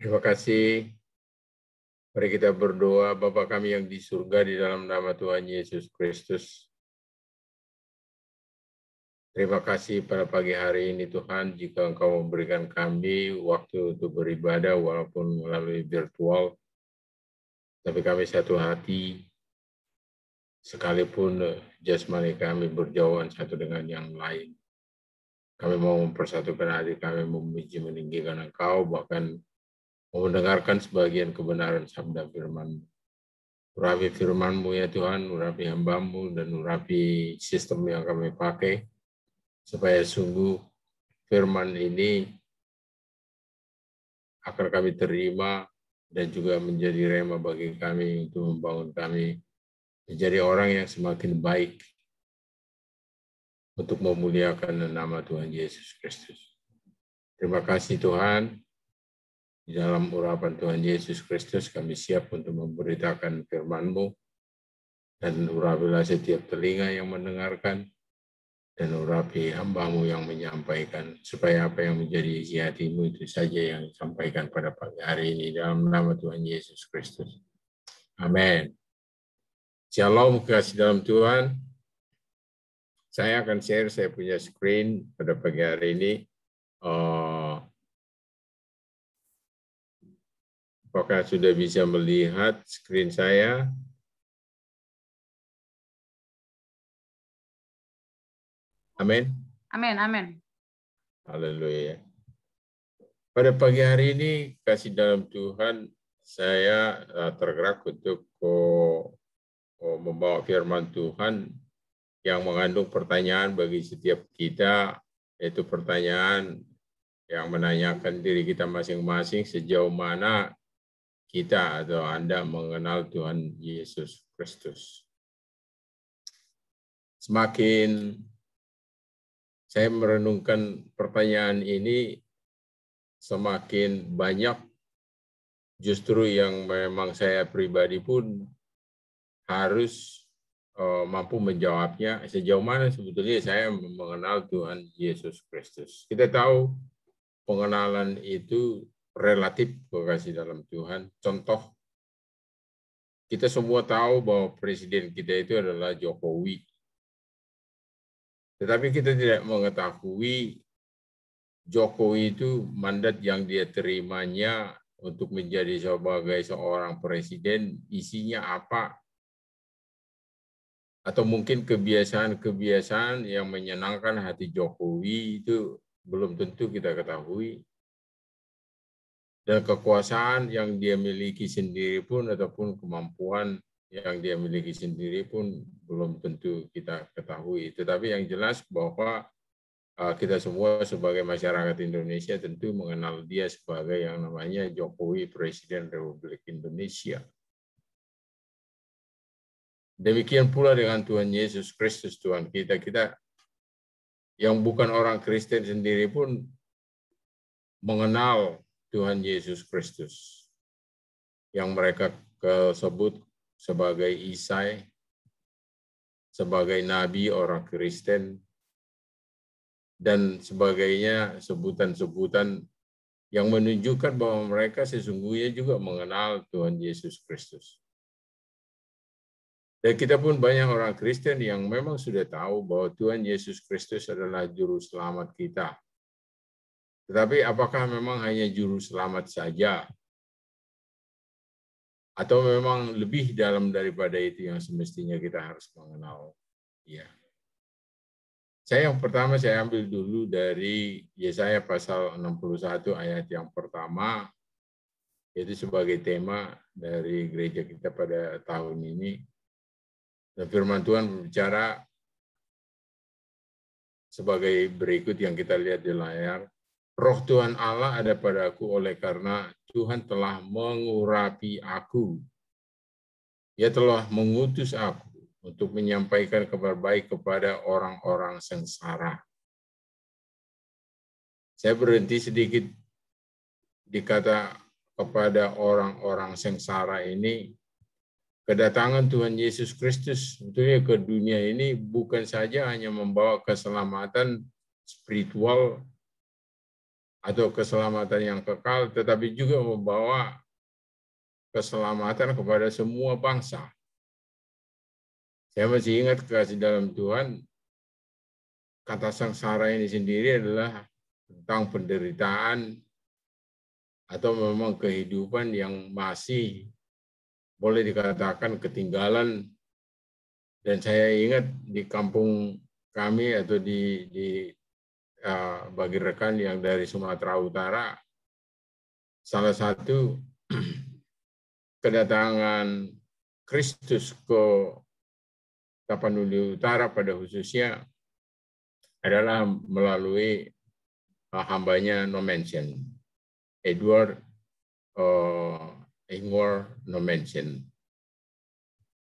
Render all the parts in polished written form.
Terima kasih. Mari kita berdoa. Bapa kami yang di surga, di dalam nama Tuhan Yesus Kristus. Terima kasih pada pagi hari ini Tuhan, jika Engkau memberikan kami waktu untuk beribadah walaupun melalui virtual, tapi kami satu hati, sekalipun jasmani kami berjauhan satu dengan yang lain. Kami mau mempersatukan hati kami, memuji meninggikan Engkau, bahkan mau mendengarkan sebagian kebenaran sabda firman-Mu. Urapi firman-Mu ya Tuhan, urapi hamba-Mu, dan urapi sistem yang kami pakai, supaya sungguh firman ini akan kami terima dan juga menjadi rema bagi kami untuk membangun kami menjadi orang yang semakin baik untuk memuliakan nama Tuhan Yesus Kristus. Terima kasih Tuhan. Di dalam urapan Tuhan Yesus Kristus kami siap untuk memberitakan firman-Mu, dan urapilah setiap telinga yang mendengarkan, dan urapi hamba-Mu yang menyampaikan, supaya apa yang menjadi isi hati-Mu itu saja yang disampaikan pada pagi hari ini, dalam nama Tuhan Yesus Kristus. Amin. Shalom, kasih dalam Tuhan. Saya akan share, saya punya screen pada pagi hari ini. Apakah sudah bisa melihat screen saya? Amin. Amin, amin. Haleluya. Pada pagi hari ini, kasih dalam Tuhan, saya tergerak untuk membawa firman Tuhan yang mengandung pertanyaan bagi setiap kita, yaitu pertanyaan yang menanyakan diri kita masing-masing, sejauh mana kita atau Anda mengenal Tuhan Yesus Kristus. Semakin saya merenungkan pertanyaan ini, semakin banyak justru yang memang saya pribadi pun harus mampu menjawabnya, sejauh mana sebetulnya saya mengenal Tuhan Yesus Kristus. Kita tahu pengenalan itu relatif, kasih dalam Tuhan. Contoh, kita semua tahu bahwa presiden kita itu adalah Jokowi. Tetapi kita tidak mengetahui Jokowi itu mandat yang dia terimanya untuk menjadi sebagai seorang presiden, isinya apa? Atau mungkin kebiasaan-kebiasaan yang menyenangkan hati Jokowi itu belum tentu kita ketahui. Dan kekuasaan yang dia miliki sendiri pun ataupun kemampuan yang dia miliki sendiri pun belum tentu kita ketahui. Tetapi yang jelas bahwa kita semua sebagai masyarakat Indonesia tentu mengenal dia sebagai yang namanya Jokowi, Presiden Republik Indonesia. Demikian pula dengan Tuhan Yesus Kristus, Tuhan kita. Kita yang bukan orang Kristen sendiri pun mengenal Tuhan Yesus Kristus, yang mereka sebut sebagai Isai, sebagai nabi orang Kristen, dan sebagainya, sebutan-sebutan yang menunjukkan bahwa mereka sesungguhnya juga mengenal Tuhan Yesus Kristus. Dan kita pun banyak orang Kristen yang memang sudah tahu bahwa Tuhan Yesus Kristus adalah juru selamat kita. Tetapi apakah memang hanya juru selamat saja? Atau memang lebih dalam daripada itu yang semestinya kita harus mengenal? Ya. Yang pertama saya ambil dulu dari Yesaya pasal 61 ayat yang pertama, yaitu sebagai tema dari gereja kita pada tahun ini. Dan firman Tuhan berbicara sebagai berikut yang kita lihat di layar. Roh Tuhan Allah ada padaku oleh karena Tuhan telah mengurapi aku. Ia telah mengutus aku untuk menyampaikan kabar baik kepada orang-orang sengsara. Saya berhenti sedikit di kata kepada orang-orang sengsara ini. Kedatangan Tuhan Yesus Kristus sebetulnya ke dunia ini bukan saja hanya membawa keselamatan spiritual atau keselamatan yang kekal, tetapi juga membawa keselamatan kepada semua bangsa. Saya masih ingat kasih dalam Tuhan, kata sengsara ini sendiri adalah tentang penderitaan atau memang kehidupan yang masih boleh dikatakan ketinggalan. Dan saya ingat di kampung kami atau bagi rekan yang dari Sumatera Utara, salah satu kedatangan Kristus ke Tapanuli Utara pada khususnya adalah melalui hambanya Nomensen, Edward Ingwer Nomensen.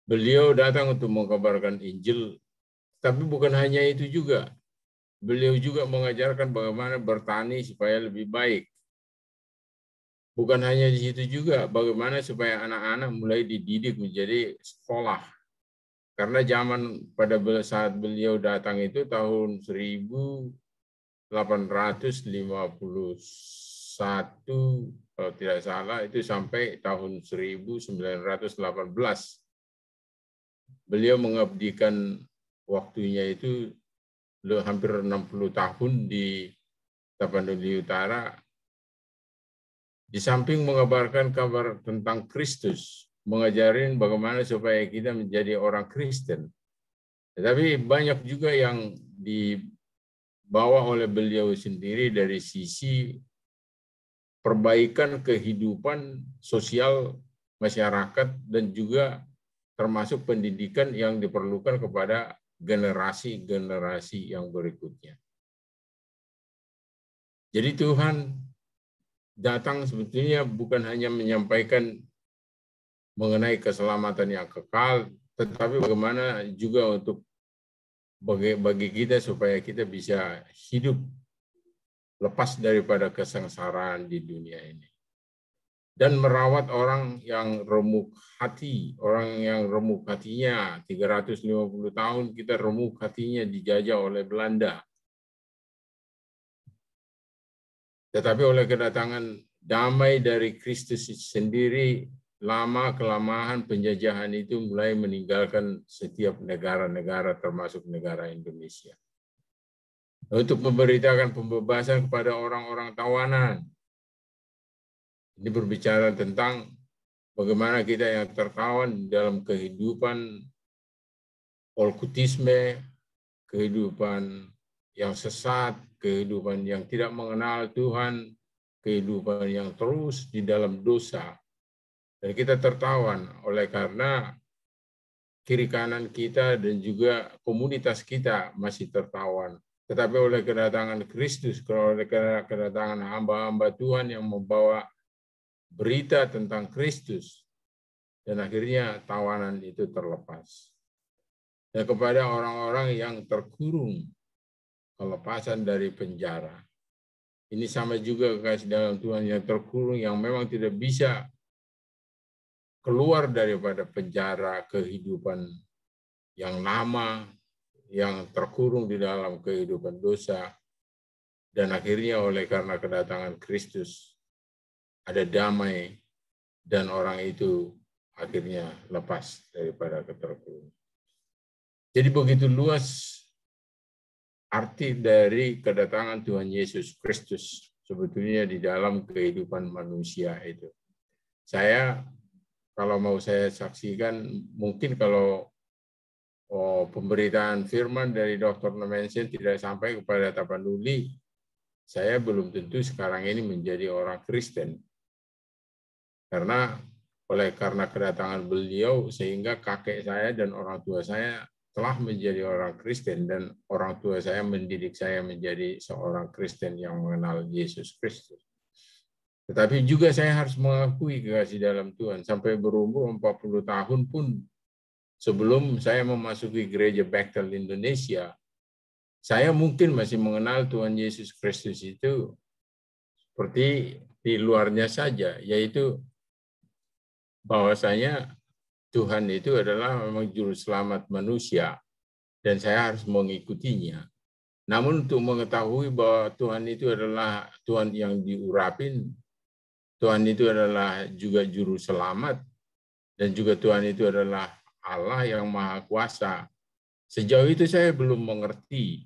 Beliau datang untuk mengabarkan Injil, tapi bukan hanya itu juga. Beliau juga mengajarkan bagaimana bertani supaya lebih baik. Bukan hanya di situ juga, bagaimana supaya anak-anak mulai dididik menjadi sekolah. Karena zaman pada saat beliau datang itu tahun 1851, kalau tidak salah, itu sampai tahun 1918. Beliau mengabdikan waktunya itu hampir 60 tahun di Tapanuli Utara. Di samping mengabarkan kabar tentang Kristus, mengajarin bagaimana supaya kita menjadi orang Kristen. Tetapi banyak juga yang dibawa oleh beliau sendiri dari sisi perbaikan kehidupan sosial masyarakat dan juga termasuk pendidikan yang diperlukan kepada generasi-generasi yang berikutnya. Jadi Tuhan datang sebetulnya bukan hanya menyampaikan mengenai keselamatan yang kekal, tetapi bagaimana juga untuk bagi kita supaya kita bisa hidup lepas daripada kesengsaraan di dunia ini. Dan merawat orang yang remuk hati, orang yang remuk hatinya, 350 tahun kita remuk hatinya dijajah oleh Belanda. Tetapi oleh kedatangan damai dari Kristus sendiri, lama-kelamaan penjajahan itu mulai meninggalkan setiap negara-negara termasuk negara Indonesia. Untuk memberitakan pembebasan kepada orang-orang tawanan. Ini berbicara tentang bagaimana kita yang tertawan dalam kehidupan okkultisme, kehidupan yang sesat, kehidupan yang tidak mengenal Tuhan, kehidupan yang terus di dalam dosa. Dan kita tertawan oleh karena kiri kanan kita dan juga komunitas kita masih tertawan. Tetapi oleh kedatangan Kristus, oleh kedatangan hamba-hamba Tuhan yang membawa berita tentang Kristus, dan akhirnya tawanan itu terlepas. Dan kepada orang-orang yang terkurung, kelepasan dari penjara. Ini sama juga kasih dalam Tuhan yang terkurung, yang memang tidak bisa keluar daripada penjara kehidupan yang lama, yang terkurung di dalam kehidupan dosa. Dan akhirnya oleh karena kedatangan Kristus, ada damai, dan orang itu akhirnya lepas daripada keterpurukan. Jadi begitu luas arti dari kedatangan Tuhan Yesus Kristus sebetulnya di dalam kehidupan manusia itu. Saya, kalau mau saya saksikan, mungkin kalau pemberitaan firman dari Dr. Nomensen tidak sampai kepada Tapanuli, saya belum tentu sekarang ini menjadi orang Kristen. Karena kedatangan beliau sehingga kakek saya dan orang tua saya telah menjadi orang Kristen, dan orang tua saya mendidik saya menjadi seorang Kristen yang mengenal Yesus Kristus. Tetapi juga saya harus mengakui kekasih dalam Tuhan, sampai berumur 40 tahun pun sebelum saya memasuki gereja Bethel Indonesia, saya mungkin masih mengenal Tuhan Yesus Kristus itu seperti di luarnya saja, yaitu bahwasanya Tuhan itu adalah memang juru selamat manusia dan saya harus mengikutinya. Namun untuk mengetahui bahwa Tuhan itu adalah Tuhan yang diurapin, Tuhan itu adalah juga juru selamat, dan juga Tuhan itu adalah Allah yang Maha Kuasa. Sejauh itu saya belum mengerti,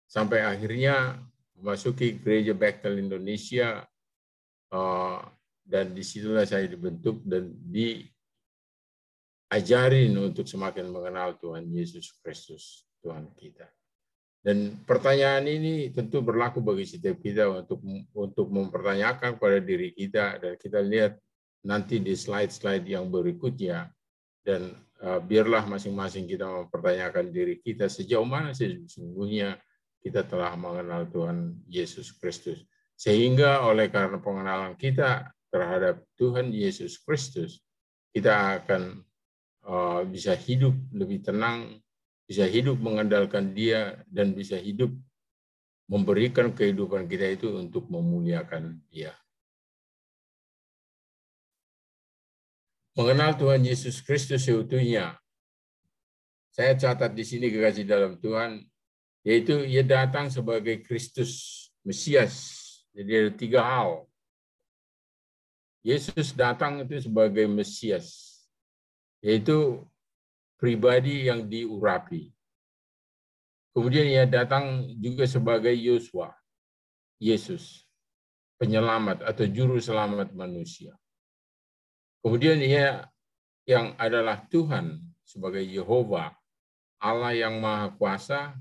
sampai akhirnya memasuki Gereja Bethel Indonesia, dan disitulah saya dibentuk dan diajarin untuk semakin mengenal Tuhan Yesus Kristus, Tuhan kita. Dan pertanyaan ini tentu berlaku bagi setiap kita untuk mempertanyakan pada diri kita, dan kita lihat nanti di slide-slide yang berikutnya. Dan biarlah masing-masing kita mempertanyakan diri kita sejauh mana sesungguhnya kita telah mengenal Tuhan Yesus Kristus. Sehingga oleh karena pengenalan kita terhadap Tuhan Yesus Kristus, kita akan bisa hidup lebih tenang, bisa hidup mengandalkan Dia, dan bisa hidup memberikan kehidupan kita itu untuk memuliakan Dia. Mengenal Tuhan Yesus Kristus seutuhnya, saya catat di sini kekasih dalam Tuhan, yaitu Ia datang sebagai Kristus Mesias. Jadi ada 3 hal. Yesus datang itu sebagai Mesias, yaitu pribadi yang diurapi. Kemudian Ia datang juga sebagai Yosua, Yesus, penyelamat atau juru selamat manusia. Kemudian Ia yang adalah Tuhan sebagai Yehova, Allah yang Maha Kuasa,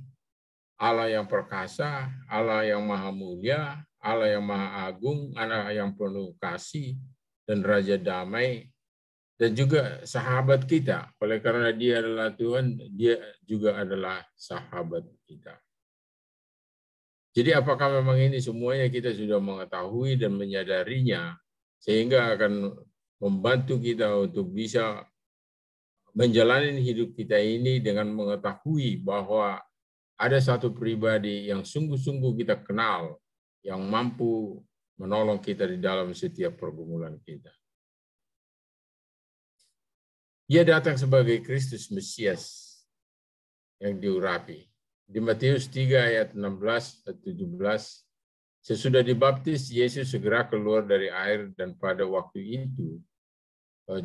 Allah yang perkasa, Allah yang Maha Mulia, Allah yang Maha Agung, Allah yang penuh kasih, dan Raja Damai, dan juga sahabat kita. Oleh karena Dia adalah Tuhan, Dia juga adalah sahabat kita. Jadi apakah memang ini semuanya kita sudah mengetahui dan menyadarinya, sehingga akan membantu kita untuk bisa menjalani hidup kita ini dengan mengetahui bahwa ada satu pribadi yang sungguh-sungguh kita kenal, yang mampu menolong kita di dalam setiap pergumulan kita. Ia datang sebagai Kristus Mesias yang diurapi. Di Matius 3 ayat 16 dan 17, sesudah dibaptis, Yesus segera keluar dari air, dan pada waktu itu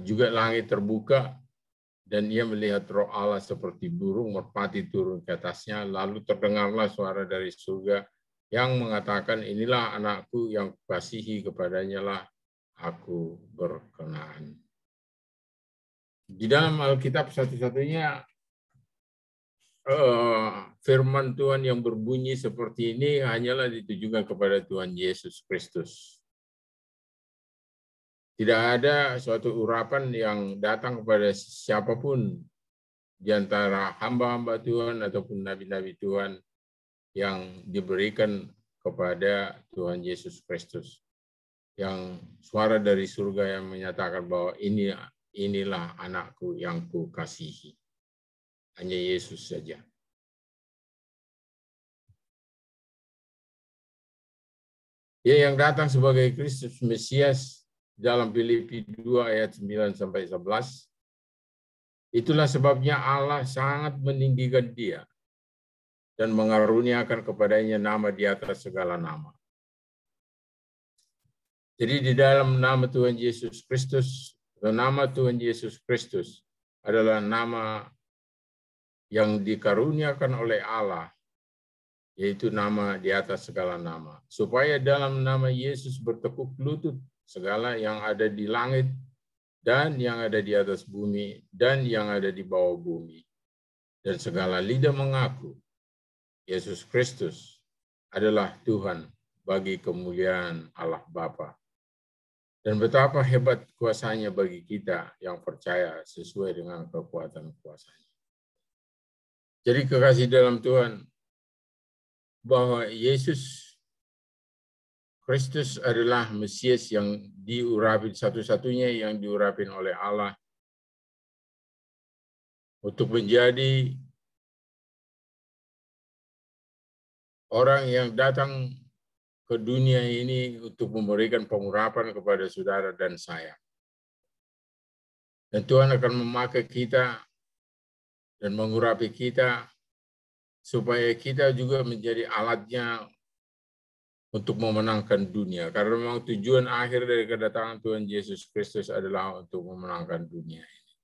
juga langit terbuka, dan ia melihat Roh Allah seperti burung merpati turun ke atasnya, lalu terdengarlah suara dari surga yang mengatakan, inilah anakku yang kukasihi, kepadanya lah aku berkenan. Di dalam Alkitab satu-satunya firman Tuhan yang berbunyi seperti ini hanyalah ditujukan kepada Tuhan Yesus Kristus. Tidak ada suatu urapan yang datang kepada siapapun di antara hamba-hamba Tuhan ataupun nabi-nabi Tuhan yang diberikan kepada Tuhan Yesus Kristus. Yang suara dari surga yang menyatakan bahwa inilah anakku yang kukasihi. Hanya Yesus saja. Dia yang datang sebagai Kristus Mesias dalam Filipi 2 ayat 9 sampai 11. Itulah sebabnya Allah sangat meninggikan Dia dan mengaruniakan kepadanya nama di atas segala nama. Jadi di dalam nama Tuhan Yesus Kristus, nama Tuhan Yesus Kristus adalah nama yang dikaruniakan oleh Allah, yaitu nama di atas segala nama. Supaya dalam nama Yesus bertekuk lutut segala yang ada di langit dan yang ada di atas bumi dan yang ada di bawah bumi. Dan segala lidah mengaku Yesus Kristus adalah Tuhan bagi kemuliaan Allah Bapa. Dan betapa hebat kuasanya bagi kita yang percaya sesuai dengan kekuatan kuasanya. Jadi kekasih dalam Tuhan, bahwa Yesus Kristus adalah Mesias yang diurapi, satu-satunya yang diurapi oleh Allah untuk menjadi orang yang datang ke dunia ini untuk memberikan pengurapan kepada saudara dan saya. Dan Tuhan akan memakai kita dan mengurapi kita supaya kita juga menjadi alatnya untuk memenangkan dunia. Karena memang tujuan akhir dari kedatangan Tuhan Yesus Kristus adalah untuk memenangkan dunia ini.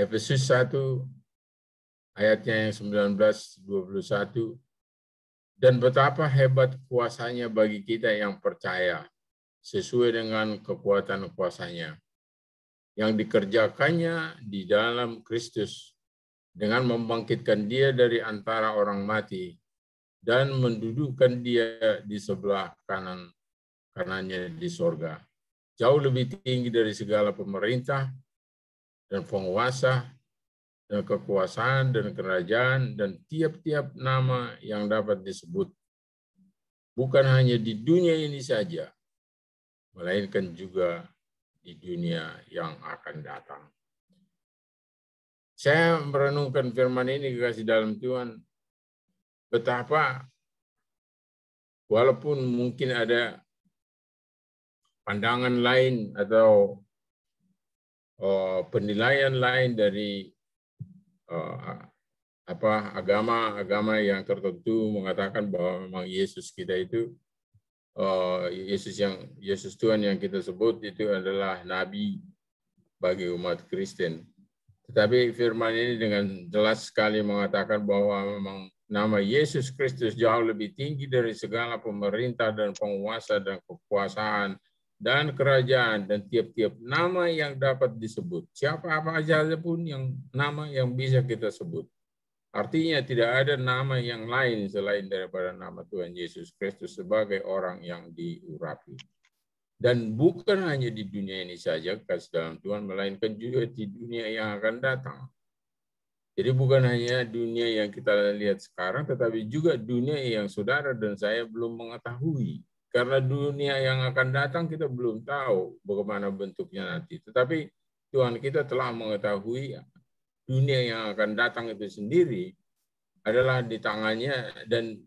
Efesus 1 ayatnya yang 19-21, dan betapa hebat kuasanya bagi kita yang percaya, sesuai dengan kekuatan kuasanya, yang dikerjakannya di dalam Kristus, dengan membangkitkan dia dari antara orang mati, dan mendudukkan dia di sebelah kanannya di sorga, jauh lebih tinggi dari segala pemerintah dan penguasa dan kekuasaan dan kerajaan dan tiap-tiap nama yang dapat disebut, bukan hanya di dunia ini saja, melainkan juga di dunia yang akan datang. Saya merenungkan firman ini, kekasih dalam Tuhan, betapa walaupun mungkin ada pandangan lain atau penilaian lain dari agama yang tertentu mengatakan bahwa memang Yesus kita itu Yesus Tuhan yang kita sebut itu adalah nabi bagi umat Kristen. Tetapi firman ini dengan jelas sekali mengatakan bahwa memang nama Yesus Kristus jauh lebih tinggi dari segala pemerintah dan penguasa dan kekuasaan dan kerajaan dan tiap-tiap nama yang dapat disebut. Siapa apa saja pun yang nama yang bisa kita sebut. Artinya tidak ada nama yang lain selain daripada nama Tuhan Yesus Kristus sebagai orang yang diurapi. Dan bukan hanya di dunia ini saja, kasih dalam Tuhan, melainkan juga di dunia yang akan datang. Jadi bukan hanya dunia yang kita lihat sekarang, tetapi juga dunia yang saudara dan saya belum mengetahui. Karena dunia yang akan datang kita belum tahu bagaimana bentuknya nanti. Tetapi Tuhan kita telah mengetahui dunia yang akan datang itu sendiri adalah di tangannya, dan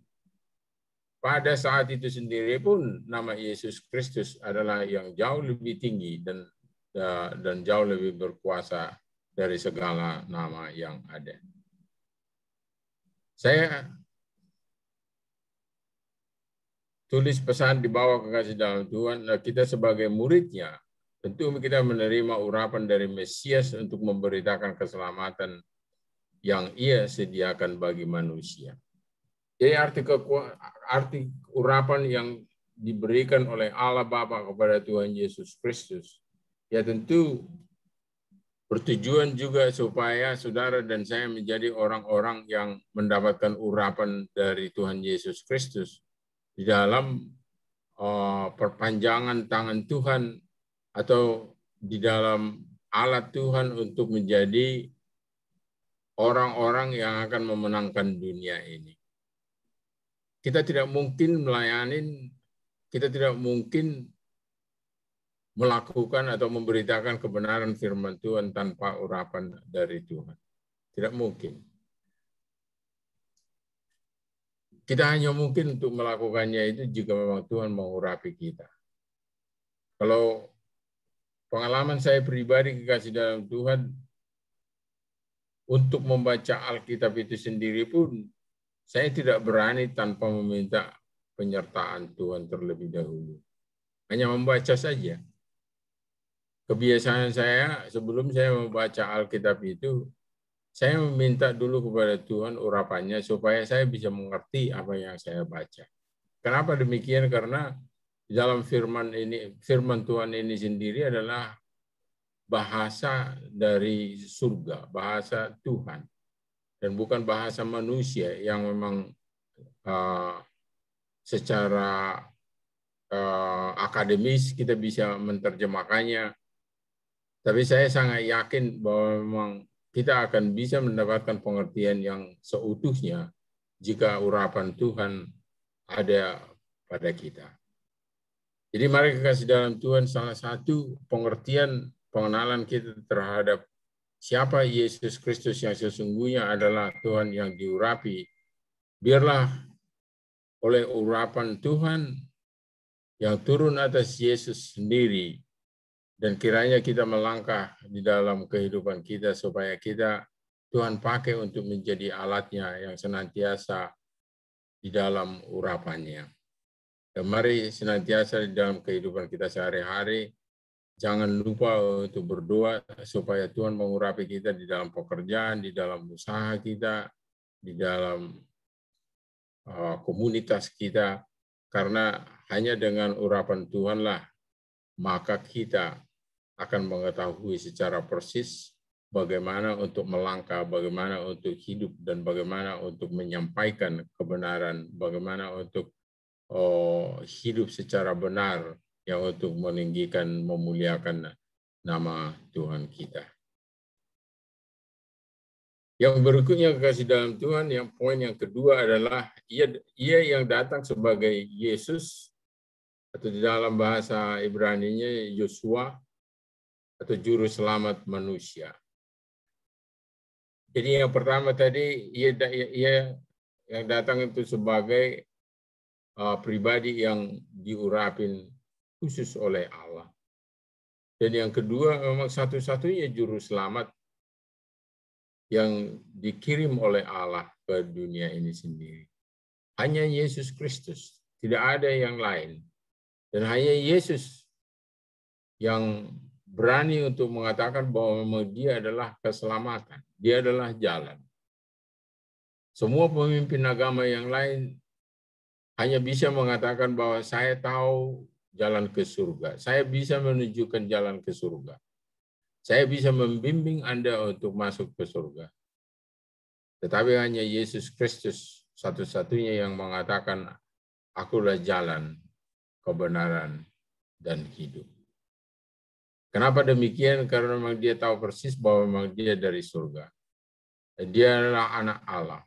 pada saat itu sendiri pun nama Yesus Kristus adalah yang jauh lebih tinggi dan jauh lebih berkuasa dari segala nama yang ada. Saya tulis pesan di bawah, kekasih dalam Tuhan, kita sebagai muridnya, tentu kita menerima urapan dari Mesias untuk memberitakan keselamatan yang ia sediakan bagi manusia. Jadi arti urapan yang diberikan oleh Allah Bapa kepada Tuhan Yesus Kristus, ya tentu bertujuan juga supaya saudara dan saya menjadi orang-orang yang mendapatkan urapan dari Tuhan Yesus Kristus di dalam perpanjangan tangan Tuhan atau di dalam alat Tuhan untuk menjadi orang-orang yang akan memenangkan dunia ini. Kita tidak mungkin kita tidak mungkin melakukan atau memberitakan kebenaran firman Tuhan tanpa urapan dari Tuhan. Tidak mungkin. Kita hanya mungkin untuk melakukannya itu jika memang Tuhan mengurapi kita. Kalau pengalaman saya pribadi, kekasih dalam Tuhan, untuk membaca Alkitab itu sendiri pun, saya tidak berani tanpa meminta penyertaan Tuhan terlebih dahulu. Hanya membaca saja. Kebiasaan saya sebelum saya membaca Alkitab itu, saya meminta dulu kepada Tuhan urapannya supaya saya bisa mengerti apa yang saya baca. Kenapa demikian? Karena di dalam firman Tuhan ini sendiri adalah bahasa dari surga, bahasa Tuhan. Dan bukan bahasa manusia yang memang secara akademis kita bisa menerjemahkannya. Tapi saya sangat yakin bahwa memang kita akan bisa mendapatkan pengertian yang seutuhnya jika urapan Tuhan ada pada kita. Jadi mari kekasih dalam Tuhan, salah satu pengenalan kita terhadap siapa Yesus Kristus yang sesungguhnya adalah Tuhan yang diurapi. Biarlah oleh urapan Tuhan yang turun atas Yesus sendiri, dan kiranya kita melangkah di dalam kehidupan kita supaya kita Tuhan pakai untuk menjadi alatnya yang senantiasa di dalam urapannya. Dan mari senantiasa di dalam kehidupan kita sehari-hari, jangan lupa untuk berdoa supaya Tuhan mengurapi kita di dalam pekerjaan, di dalam usaha kita, di dalam komunitas kita, karena hanya dengan urapan Tuhanlah maka kita akan mengetahui secara persis bagaimana untuk melangkah, bagaimana untuk hidup, dan bagaimana untuk menyampaikan kebenaran, bagaimana untuk hidup secara benar yang untuk meninggikan, memuliakan nama Tuhan kita. Yang berikutnya kasih dalam Tuhan, yang poin yang kedua adalah ia yang datang sebagai Yesus, atau di dalam bahasa Ibrani-nya Yosua, atau juru selamat manusia. Jadi yang pertama tadi, ia yang datang itu sebagai pribadi yang diurapin khusus oleh Allah. Dan yang kedua, memang satu-satunya juru selamat yang dikirim oleh Allah ke dunia ini sendiri. Hanya Yesus Kristus, tidak ada yang lain. Dan hanya Yesus yang berani untuk mengatakan bahwa memang dia adalah keselamatan. Dia adalah jalan. Semua pemimpin agama yang lain hanya bisa mengatakan bahwa saya tahu jalan ke surga. Saya bisa menunjukkan jalan ke surga. Saya bisa membimbing Anda untuk masuk ke surga. Tetapi hanya Yesus Kristus satu-satunya yang mengatakan, akulah jalan, kebenaran, dan hidup. Kenapa demikian? Karena memang dia tahu persis bahwa memang dia dari surga. Dia adalah anak Allah.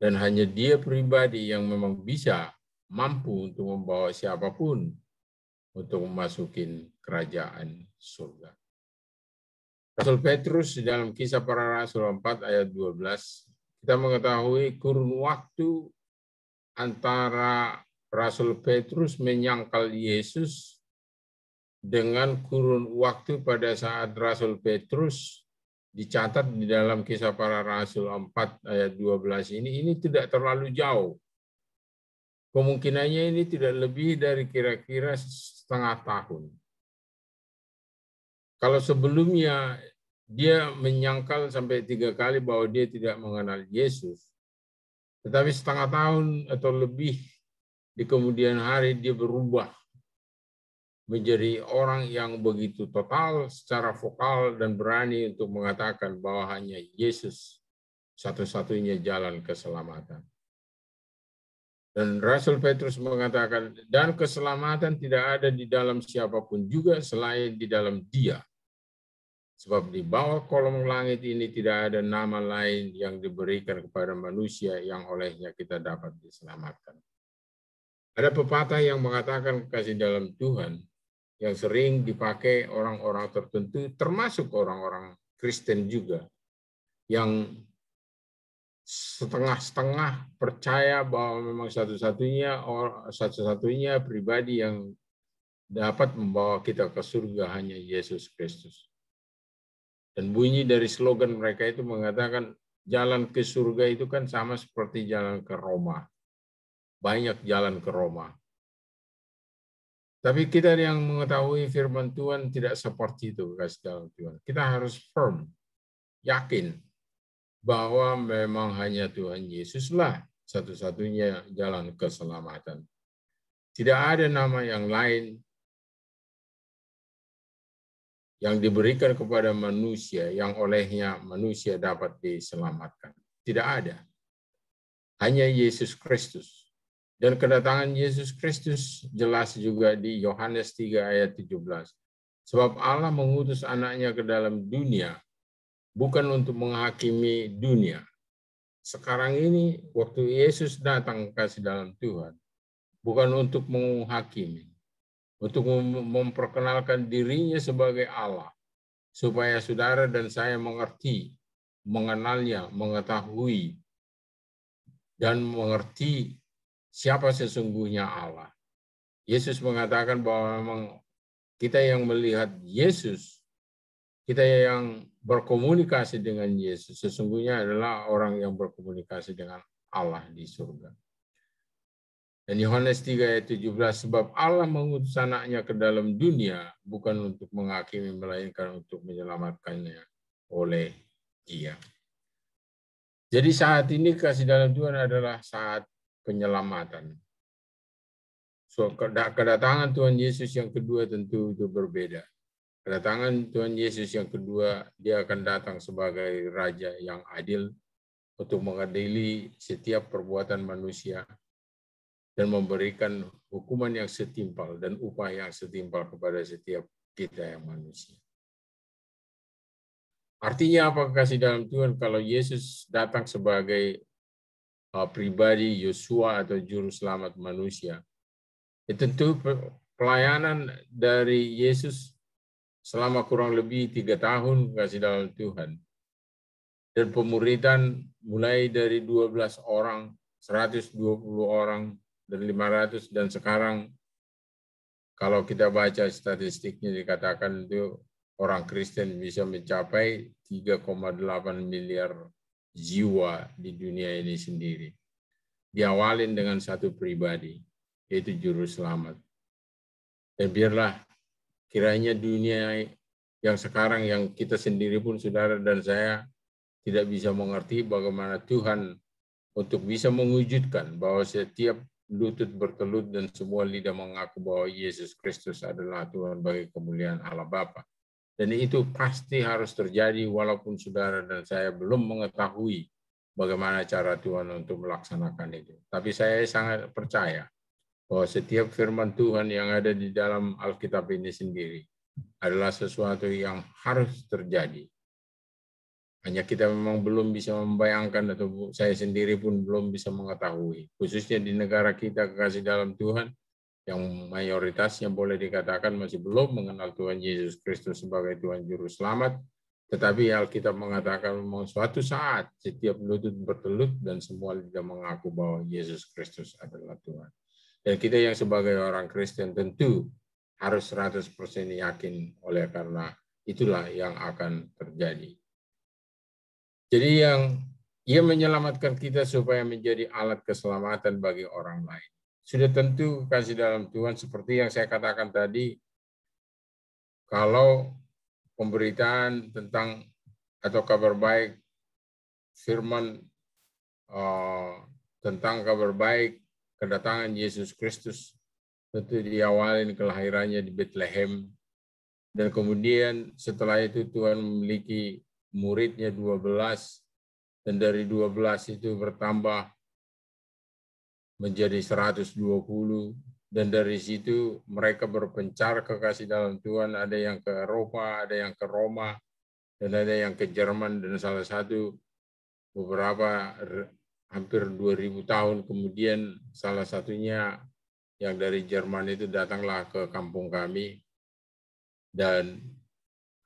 Dan hanya dia pribadi yang memang bisa mampu untuk membawa siapapun untuk memasukin kerajaan surga. Rasul Petrus dalam Kisah Para Rasul 4 ayat 12, kita mengetahui kurun waktu antara Rasul Petrus menyangkal Yesus dengan kurun waktu pada saat Rasul Petrus dicatat di dalam Kisah Para Rasul 4 ayat 12 ini tidak terlalu jauh. Kemungkinannya ini tidak lebih dari kira-kira setengah tahun. Kalau sebelumnya dia menyangkal sampai 3 kali bahwa dia tidak mengenal Yesus, tetapi setengah tahun atau lebih di kemudian hari dia berubah menjadi orang yang begitu total secara vokal dan berani untuk mengatakan bahwa hanya Yesus satu-satunya jalan keselamatan. Dan Rasul Petrus mengatakan, dan keselamatan tidak ada di dalam siapapun juga selain di dalam Dia. Sebab di bawah kolong langit ini tidak ada nama lain yang diberikan kepada manusia yang olehnya kita dapat diselamatkan. Ada pepatah yang mengatakan kasih dalam Tuhan yang sering dipakai orang-orang tertentu, termasuk orang-orang Kristen juga, yang setengah-setengah percaya bahwa memang satu-satunya pribadi yang dapat membawa kita ke surga hanya Yesus Kristus. Dan bunyi dari slogan mereka itu mengatakan jalan ke surga itu kan sama seperti jalan ke Roma. Banyak jalan ke Roma. Tapi kita yang mengetahui firman Tuhan tidak seperti itu, kasih dalam Tuhan. Kita harus firm, yakin bahwa memang hanya Tuhan Yesuslah satu-satunya jalan keselamatan. Tidak ada nama yang lain yang diberikan kepada manusia yang olehnya manusia dapat diselamatkan. Tidak ada. Hanya Yesus Kristus. Dan kedatangan Yesus Kristus jelas juga di Yohanes 3 ayat 17. Sebab Allah mengutus anaknya ke dalam dunia bukan untuk menghakimi dunia. Sekarang ini waktu Yesus datang kasih dalam Tuhan, bukan untuk menghakimi, untuk memperkenalkan dirinya sebagai Allah, supaya saudara dan saya mengerti, mengenalnya, mengetahui, dan mengerti siapa sesungguhnya Allah. Yesus mengatakan bahwa memang kita yang melihat Yesus kita yang berkomunikasi dengan Yesus sesungguhnya adalah orang yang berkomunikasi dengan Allah di surga. Dan Yohanes 3 ayat 17, sebab Allah mengutus anaknya ke dalam dunia bukan untuk menghakimi, melainkan untuk menyelamatkannya oleh Dia. Jadi saat ini kasih dalam Tuhan adalah saat penyelamatan. So, kedatangan Tuhan Yesus yang kedua tentu itu berbeda. Kedatangan Tuhan Yesus yang kedua, Dia akan datang sebagai Raja yang adil untuk mengadili setiap perbuatan manusia dan memberikan hukuman yang setimpal dan upah yang setimpal kepada setiap kita yang manusia. Artinya apa kasih dalam Tuhan? Kalau Yesus datang sebagai pribadi Yosua atau juru selamat manusia, tentu pelayanan dari Yesus selama kurang lebih 3 tahun kasih dalam Tuhan. Dan pemuridan mulai dari 12 orang, 120 orang, dan 500, dan sekarang kalau kita baca statistiknya dikatakan itu orang Kristen bisa mencapai 3,8 miliar jiwa di dunia ini sendiri. Diawalin dengan satu pribadi, yaitu Juru Selamat. Dan biarlah kiranya dunia yang sekarang yang kita sendiri pun saudara dan saya tidak bisa mengerti bagaimana Tuhan untuk bisa mewujudkan bahwa setiap lutut bertelut dan semua lidah mengaku bahwa Yesus Kristus adalah Tuhan bagi kemuliaan Allah Bapa. Dan itu pasti harus terjadi walaupun saudara dan saya belum mengetahui bagaimana cara Tuhan untuk melaksanakan itu. Tapi saya sangat percaya bahwa setiap firman Tuhan yang ada di dalam Alkitab ini sendiri adalah sesuatu yang harus terjadi. Hanya kita memang belum bisa membayangkan atau saya sendiri pun belum bisa mengetahui. Khususnya di negara kita kekasih dalam Tuhan yang mayoritasnya boleh dikatakan masih belum mengenal Tuhan Yesus Kristus sebagai Tuhan Juru Selamat. Tetapi Alkitab mengatakan memang suatu saat setiap lutut bertelut dan semua lidah mengaku bahwa Yesus Kristus adalah Tuhan. Dan kita yang sebagai orang Kristen tentu harus 100% yakin oleh karena itulah yang akan terjadi. Jadi yang Ia menyelamatkan kita supaya menjadi alat keselamatan bagi orang lain. Sudah tentu kasih dalam Tuhan seperti yang saya katakan tadi, kalau pemberitaan tentang atau kabar baik, firman tentang kabar baik kedatangan Yesus Kristus tentu diawali kelahirannya di Bethlehem, dan kemudian setelah itu Tuhan memiliki muridnya 12, dan dari 12 itu bertambah menjadi 120, dan dari situ mereka berpencar ke kasih dalam Tuhan, ada yang ke Eropa, ada yang ke Roma, dan ada yang ke Jerman, dan salah satu beberapa hampir 2000 tahun kemudian salah satunya yang dari Jerman itu datanglah ke kampung kami dan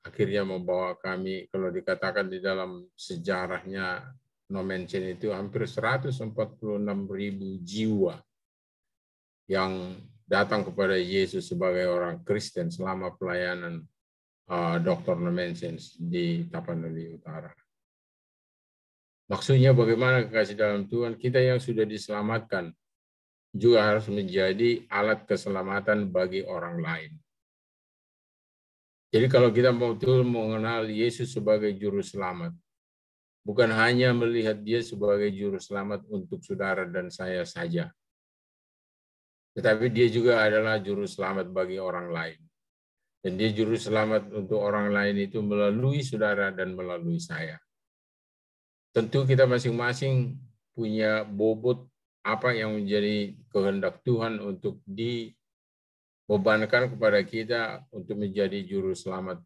akhirnya membawa kami, kalau dikatakan di dalam sejarahnya Nomensen itu hampir 146.000 jiwa yang datang kepada Yesus sebagai orang Kristen selama pelayanan Dr. Nomensen di Tapanuli Utara. Maksudnya bagaimana kekasih dalam Tuhan, kita yang sudah diselamatkan juga harus menjadi alat keselamatan bagi orang lain. Jadi kalau kita mau betul mengenal Yesus sebagai juru selamat, bukan hanya melihat dia sebagai juru selamat untuk saudara dan saya saja, tetapi dia juga adalah juru selamat bagi orang lain. Dan dia juru selamat untuk orang lain itu melalui saudara dan melalui saya. Tentu kita masing-masing punya bobot apa yang menjadi kehendak Tuhan untuk dibebankan kepada kita untuk menjadi juru selamat,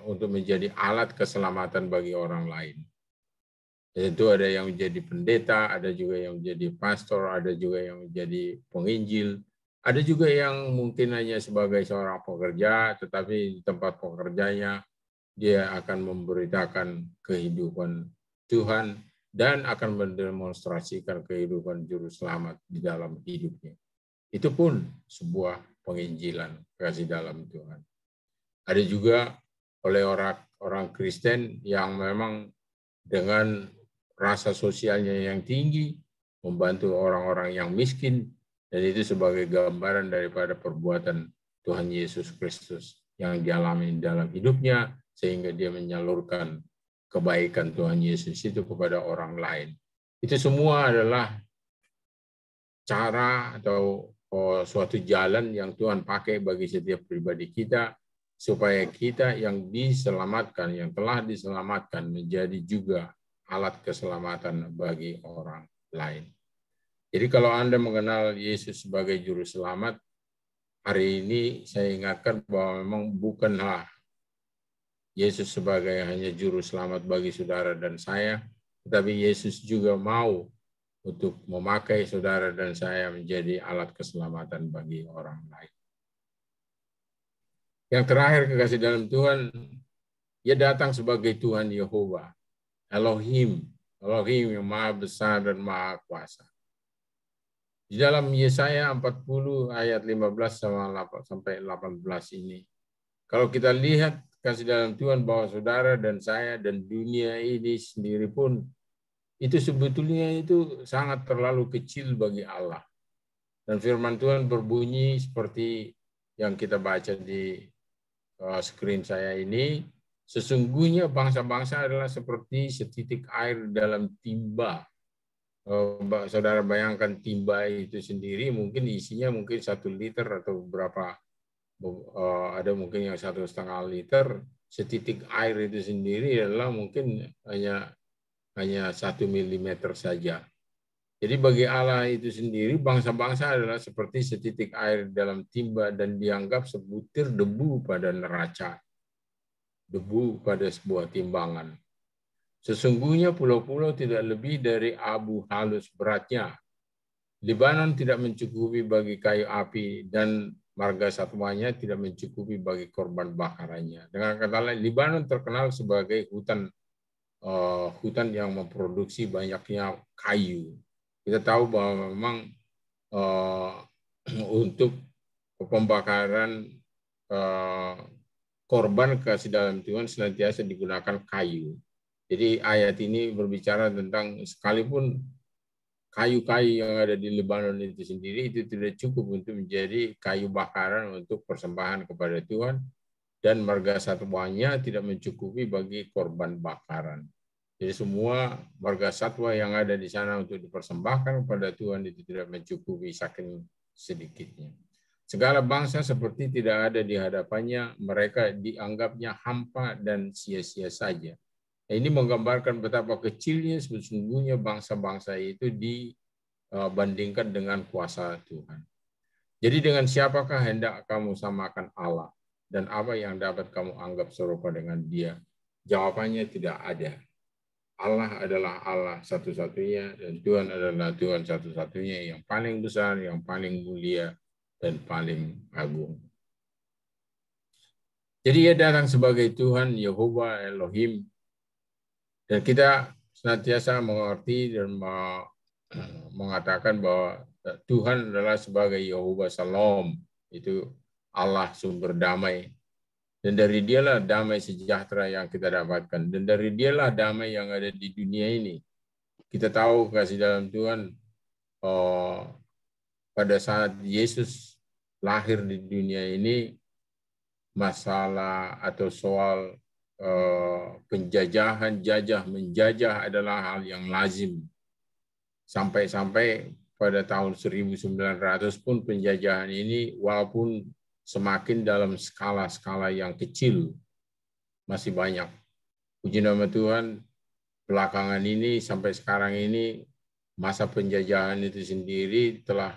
untuk menjadi alat keselamatan bagi orang lain. Tentu ada yang menjadi pendeta, ada juga yang menjadi pastor, ada juga yang menjadi penginjil, ada juga yang mungkin hanya sebagai seorang pekerja, tetapi di tempat pekerjanya dia akan memberitakan kehidupan Tuhan dan akan mendemonstrasikan kehidupan juru selamat di dalam hidupnya. Itu pun sebuah penginjilan kasih dalam Tuhan. Ada juga oleh orang Kristen yang memang dengan rasa sosialnya yang tinggi, membantu orang-orang yang miskin, dan itu sebagai gambaran daripada perbuatan Tuhan Yesus Kristus yang dialami dalam hidupnya, sehingga dia menyalurkan kebaikan Tuhan Yesus itu kepada orang lain. Itu semua adalah cara atau suatu jalan yang Tuhan pakai bagi setiap pribadi kita, supaya kita yang diselamatkan, yang telah diselamatkan, menjadi juga alat keselamatan bagi orang lain. Jadi kalau Anda mengenal Yesus sebagai juru selamat, hari ini saya ingatkan bahwa memang bukanlah Yesus sebagai hanya juru selamat bagi saudara dan saya, tetapi Yesus juga mau untuk memakai saudara dan saya menjadi alat keselamatan bagi orang lain. Yang terakhir, kekasih dalam Tuhan, Ia datang sebagai Tuhan Yehova, Elohim yang maha besar dan maha kuasa. Di dalam Yesaya 40 ayat 15 sampai 18 ini, kalau kita lihat kasih dalam Tuhan bahwa saudara dan saya dan dunia ini sendiri pun itu sebetulnya itu sangat terlalu kecil bagi Allah. Dan firman Tuhan berbunyi seperti yang kita baca di screen saya ini, sesungguhnya bangsa-bangsa adalah seperti setitik air dalam timba. Saudara bayangkan timba itu sendiri mungkin isinya mungkin 1 liter atau berapa, ada mungkin yang 1,5 liter. Setitik air itu sendiri adalah mungkin hanya 1 milimeter saja. Jadi bagi Allah itu sendiri, bangsa-bangsa adalah seperti setitik air dalam timba dan dianggap sebutir debu pada neraca, debu pada sebuah timbangan. Sesungguhnya pulau-pulau tidak lebih dari abu halus beratnya. Libanon tidak mencukupi bagi kayu api dan marga satwanya tidak mencukupi bagi korban bakarannya. Dengan kata lain, Libanon terkenal sebagai hutan yang memproduksi banyaknya kayu. Kita tahu bahwa memang untuk pembakaran korban kasih dalam Tuhan senantiasa digunakan kayu. Jadi ayat ini berbicara tentang sekalipun kayu-kayu yang ada di Lebanon itu sendiri itu tidak cukup untuk menjadi kayu bakaran untuk persembahan kepada Tuhan, dan marga satwanya tidak mencukupi bagi korban bakaran. Jadi semua marga satwa yang ada di sana untuk dipersembahkan kepada Tuhan itu tidak mencukupi saking sedikitnya. Segala bangsa seperti tidak ada di hadapannya, mereka dianggapnya hampa dan sia-sia saja. Ini menggambarkan betapa kecilnya sesungguhnya bangsa-bangsa itu dibandingkan dengan kuasa Tuhan. Jadi dengan siapakah hendak kamu samakan Allah? Dan apa yang dapat kamu anggap serupa dengan Dia? Jawabannya tidak ada. Allah adalah Allah satu-satunya, dan Tuhan adalah Tuhan satu-satunya yang paling besar, yang paling mulia, dan paling agung. Jadi Ia datang sebagai Tuhan Yehova Elohim, dan kita senantiasa mengerti dan mengatakan bahwa Tuhan adalah sebagai Yehova Shalom, itu Allah sumber damai. Dan dari Dialah damai sejahtera yang kita dapatkan. Dan dari Dialah damai yang ada di dunia ini. Kita tahu kasih dalam Tuhan, pada saat Yesus lahir di dunia ini, masalah atau soal penjajahan, menjajah adalah hal yang lazim. Sampai-sampai pada tahun 1900 pun penjajahan ini walaupun semakin dalam skala-skala yang kecil, masih banyak. Puji nama Tuhan, belakangan ini sampai sekarang ini masa penjajahan itu sendiri telah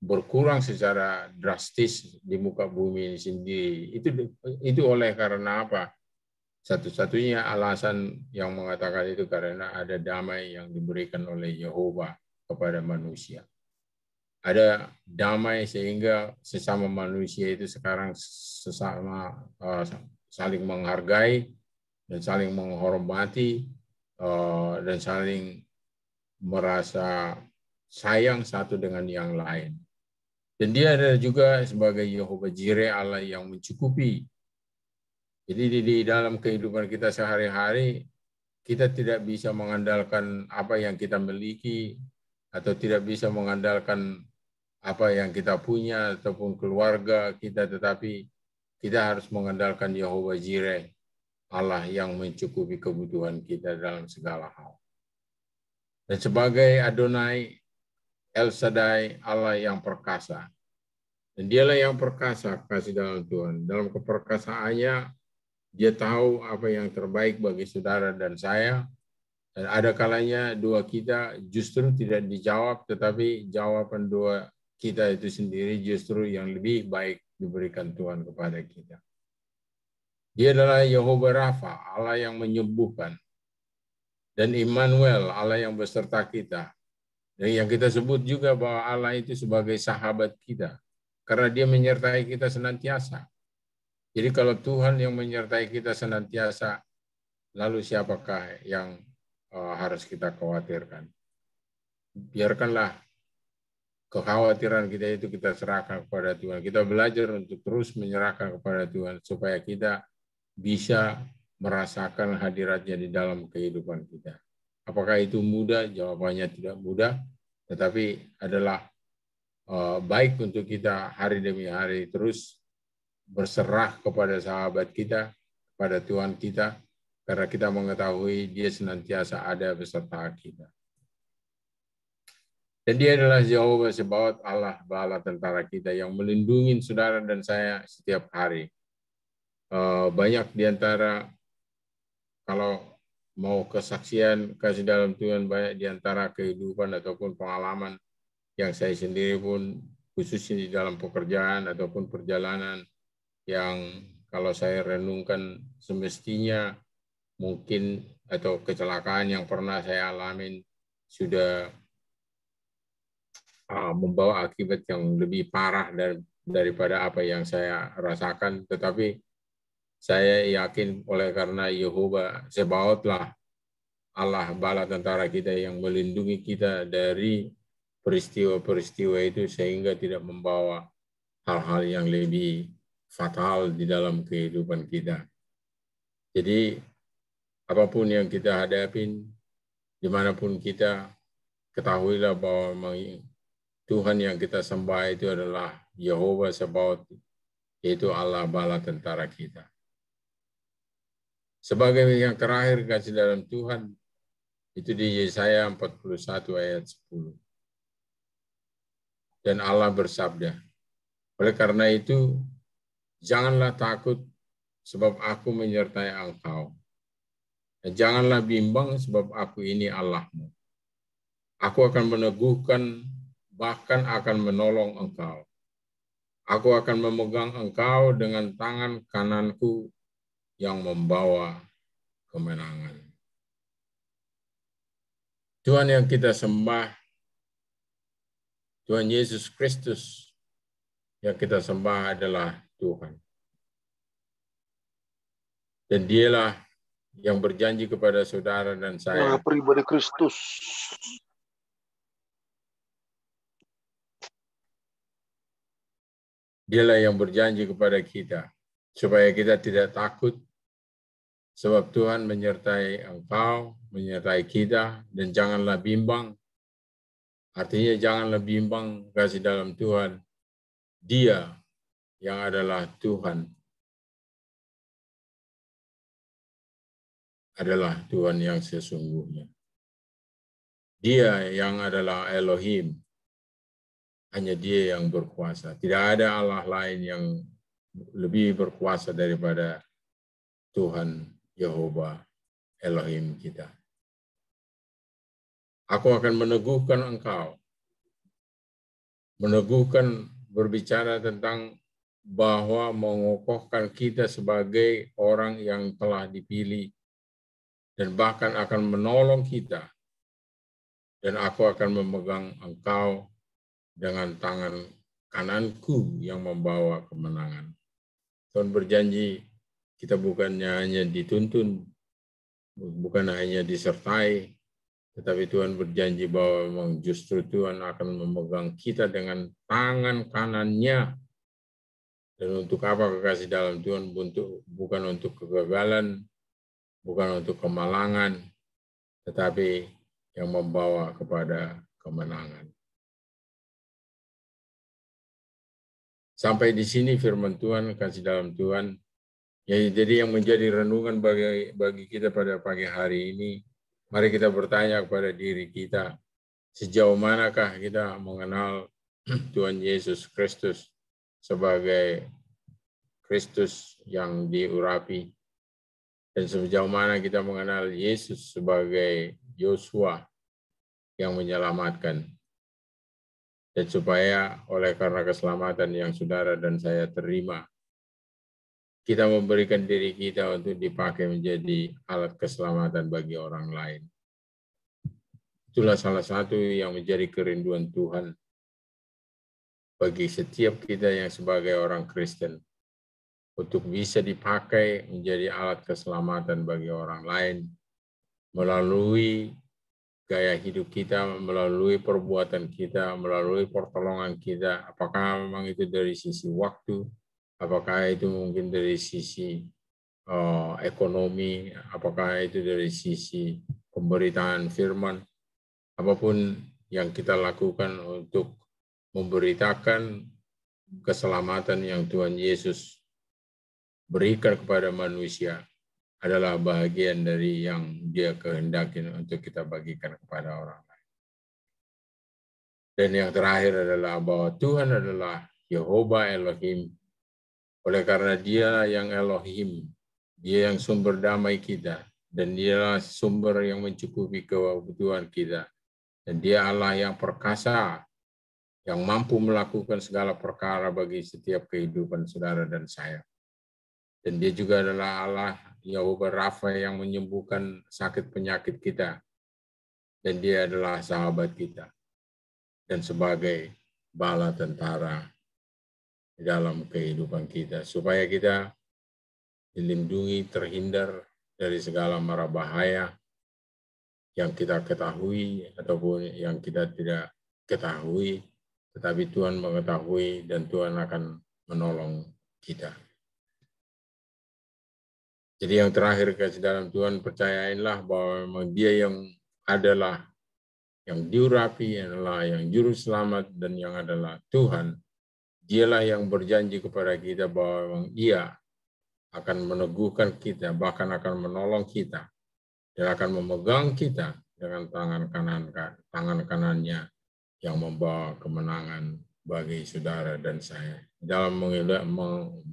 berkurang secara drastis di muka bumi ini sendiri. Itu oleh karena apa? Satu-satunya alasan yang mengatakan itu karena ada damai yang diberikan oleh Yehova kepada manusia. Ada damai sehingga sesama manusia itu sekarang saling menghargai dan saling menghormati dan saling merasa sayang satu dengan yang lain. Dan Dia ada juga sebagai Yehova Jireh, Allah yang mencukupi Jadi di dalam kehidupan kita sehari-hari, kita tidak bisa mengandalkan apa yang kita miliki, atau tidak bisa mengandalkan apa yang kita punya, ataupun keluarga kita, tetapi kita harus mengandalkan Yahweh Jireh, Allah yang mencukupi kebutuhan kita dalam segala hal. Dan sebagai Adonai, El Shaddai, Allah yang perkasa. Dan dialah yang perkasa, kasih dalam Tuhan. Dalam keperkasaannya, dia tahu apa yang terbaik bagi saudara dan saya. Dan ada kalanya doa kita justru tidak dijawab, tetapi jawaban doa kita itu sendiri justru yang lebih baik diberikan Tuhan kepada kita. Dia adalah Yehovah Rafa, Allah yang menyembuhkan. Dan Immanuel, Allah yang beserta kita. Dan yang kita sebut juga bahwa Allah itu sebagai sahabat kita. Karena dia menyertai kita senantiasa. Jadi kalau Tuhan yang menyertai kita senantiasa, lalu siapakah yang harus kita khawatirkan? Biarkanlah kekhawatiran kita itu kita serahkan kepada Tuhan. Kita belajar untuk terus menyerahkan kepada Tuhan supaya kita bisa merasakan hadiratnya di dalam kehidupan kita. Apakah itu mudah? Jawabannya tidak mudah, tetapi adalah baik untuk kita hari demi hari terus berserah kepada sahabat kita, kepada Tuhan kita, karena kita mengetahui dia senantiasa ada beserta kita. Dan dia adalah Jehovah Sebaot, Allah bala tentara kita yang melindungi saudara dan saya setiap hari. Banyak di antara, kalau mau kesaksian kasih dalam Tuhan, banyak di antara kehidupan ataupun pengalaman yang saya sendiri pun, khususnya di dalam pekerjaan ataupun perjalanan, yang kalau saya renungkan semestinya mungkin, atau kecelakaan yang pernah saya alami sudah membawa akibat yang lebih parah daripada apa yang saya rasakan. Tetapi saya yakin oleh karena Yehovah Sebaot lah, Allah bala tentara kita yang melindungi kita dari peristiwa-peristiwa itu sehingga tidak membawa hal-hal yang lebih fatal di dalam kehidupan kita. Jadi apapun yang kita hadapin, dimanapun kita, ketahuilah bahwa Tuhan yang kita sembah itu adalah Yehovah Sebaot, yaitu Allah bala tentara kita. Sebagai yang terakhir kasih dalam Tuhan, itu di Yesaya 41 ayat 10. Dan Allah bersabda, oleh karena itu, janganlah takut sebab aku menyertai engkau. Dan janganlah bimbang sebab aku ini Allahmu. Aku akan meneguhkan, bahkan akan menolong engkau. Aku akan memegang engkau dengan tangan kananku yang membawa kemenangan. Tuhan yang kita sembah, Tuhan Yesus Kristus yang kita sembah adalah Tuhan. Dan dialah yang berjanji kepada saudara dan saya. Pribadi Kristus. Dialah yang berjanji kepada kita supaya kita tidak takut sebab Tuhan menyertai engkau, menyertai kita, dan janganlah bimbang. Artinya janganlah bimbang kasih dalam Tuhan. Dia yang adalah Tuhan adalah Tuhan yang sesungguhnya. Dia yang adalah Elohim. Hanya dia yang berkuasa. Tidak ada Allah lain yang lebih berkuasa daripada Tuhan Yehovah Elohim kita. Aku akan meneguhkan engkau. Meneguhkan berbicara tentang bahwa mengokohkan kita sebagai orang yang telah dipilih dan bahkan akan menolong kita. Dan aku akan memegang engkau dengan tangan kananku yang membawa kemenangan. Tuhan berjanji kita bukannya hanya dituntun, bukan hanya disertai, tetapi Tuhan berjanji bahwa memang justru Tuhan akan memegang kita dengan tangan kanannya Dan untuk apa kekasih dalam Tuhan? Bukan untuk kegagalan, bukan untuk kemalangan, tetapi yang membawa kepada kemenangan. Sampai di sini firman Tuhan, kasih dalam Tuhan. Ya, jadi yang menjadi renungan bagi kita pada pagi hari ini, mari kita bertanya kepada diri kita, sejauh manakah kita mengenal Tuhan Yesus Kristus sebagai Kristus yang diurapi, dan sejauh mana kita mengenal Yesus sebagai Yosua yang menyelamatkan. Dan supaya oleh karena keselamatan yang saudara dan saya terima, kita memberikan diri kita untuk dipakai menjadi alat keselamatan bagi orang lain. Itulah salah satu yang menjadi kerinduan Tuhan bagi setiap kita yang sebagai orang Kristen, untuk bisa dipakai menjadi alat keselamatan bagi orang lain melalui gaya hidup kita, melalui perbuatan kita, melalui pertolongan kita, apakah memang itu dari sisi waktu, apakah itu mungkin dari sisi ekonomi, apakah itu dari sisi pemberitaan firman, apapun yang kita lakukan untuk memberitakan keselamatan yang Tuhan Yesus berikan kepada manusia adalah bagian dari yang Dia kehendaki untuk kita bagikan kepada orang lain. Dan yang terakhir adalah bahwa Tuhan adalah Yehova Elohim. Oleh karena Dia yang Elohim, Dia yang sumber damai kita, dan Dialah sumber yang mencukupi kebutuhan kita. Dan Dia Allah yang perkasa, yang mampu melakukan segala perkara bagi setiap kehidupan saudara dan saya. Dan Dia juga adalah Allah Yehova Rafa yang menyembuhkan sakit penyakit kita. Dan Dia adalah sahabat kita. Dan sebagai bala tentara di dalam kehidupan kita. Supaya kita dilindungi, terhindar dari segala mara bahaya yang kita ketahui ataupun yang kita tidak ketahui. Tetapi Tuhan mengetahui dan Tuhan akan menolong kita. Jadi yang terakhir kasih dalam Tuhan, percayainlah bahwa memang Dia yang adalah, yang diurapi adalah yang juru selamat dan yang adalah Tuhan. Dialah yang berjanji kepada kita bahwa memang Ia akan meneguhkan kita, bahkan akan menolong kita, dan akan memegang kita dengan tangan kanannya yang membawa kemenangan bagi saudara dan saya. Dalam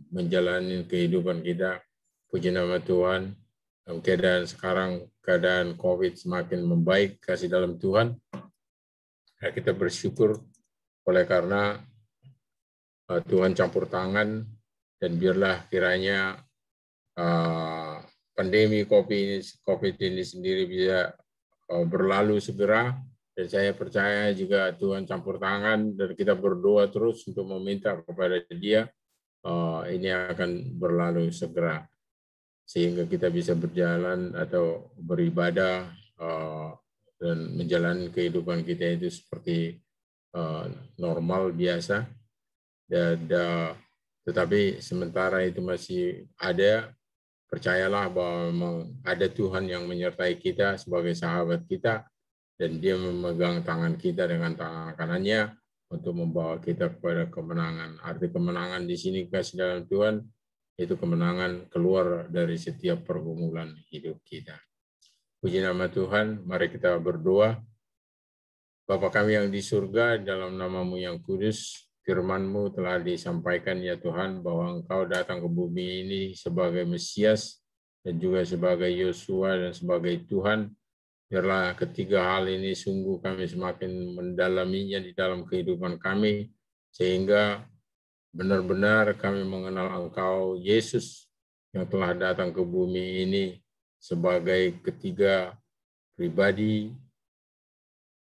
menjalani kehidupan kita, puji nama Tuhan, dalam keadaan sekarang, keadaan COVID semakin membaik, kasih dalam Tuhan. Kita bersyukur oleh karena Tuhan campur tangan, dan biarlah kiranya pandemi COVID ini sendiri bisa berlalu segera, dan saya percaya juga Tuhan campur tangan, dan kita berdoa terus untuk meminta kepada Dia, ini akan berlalu segera, sehingga kita bisa berjalan atau beribadah dan menjalani kehidupan kita itu seperti normal biasa. Tetapi sementara itu masih ada, percayalah bahwa memang ada Tuhan yang menyertai kita sebagai sahabat kita, dan Dia memegang tangan kita dengan tangan kanannya untuk membawa kita kepada kemenangan. Arti kemenangan di sini kasih dalam Tuhan, itu kemenangan keluar dari setiap pergumulan hidup kita. Puji nama Tuhan, mari kita berdoa. Bapa kami yang di surga, dalam nama-Mu yang kudus, firman-Mu telah disampaikan ya Tuhan, bahwa Engkau datang ke bumi ini sebagai Mesias, dan juga sebagai Yosua, dan sebagai Tuhan. Biarlah ketiga hal ini sungguh kami semakin mendalaminya di dalam kehidupan kami, sehingga benar-benar kami mengenal Engkau, Yesus, yang telah datang ke bumi ini sebagai ketiga pribadi,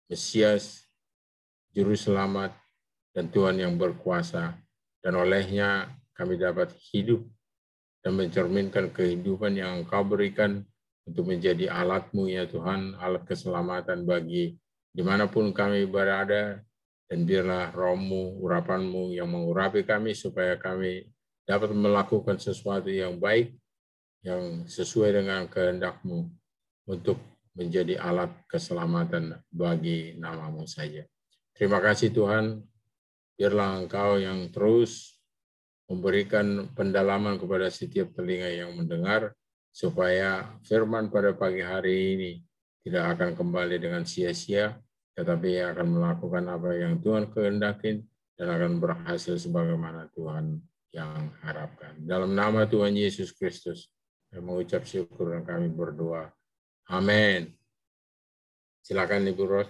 Mesias, Juru Selamat, dan Tuhan yang berkuasa. Dan olehnya kami dapat hidup dan mencerminkan kehidupan yang Engkau berikan untuk menjadi alat-Mu ya Tuhan, alat keselamatan bagi dimanapun kami berada. Dan biarlah Roh-Mu, urapan-Mu yang mengurapi kami, supaya kami dapat melakukan sesuatu yang baik, yang sesuai dengan kehendak-Mu untuk menjadi alat keselamatan bagi nama-Mu saja. Terima kasih Tuhan, biarlah Engkau yang terus memberikan pendalaman kepada setiap telinga yang mendengar, supaya firman pada pagi hari ini tidak akan kembali dengan sia-sia, tetapi akan melakukan apa yang Tuhan kehendaki dan akan berhasil sebagaimana Tuhan yang harapkan. Dalam nama Tuhan Yesus Kristus, kami mengucap syukur dan kami berdoa. Amin. Silakan Ibu Ros.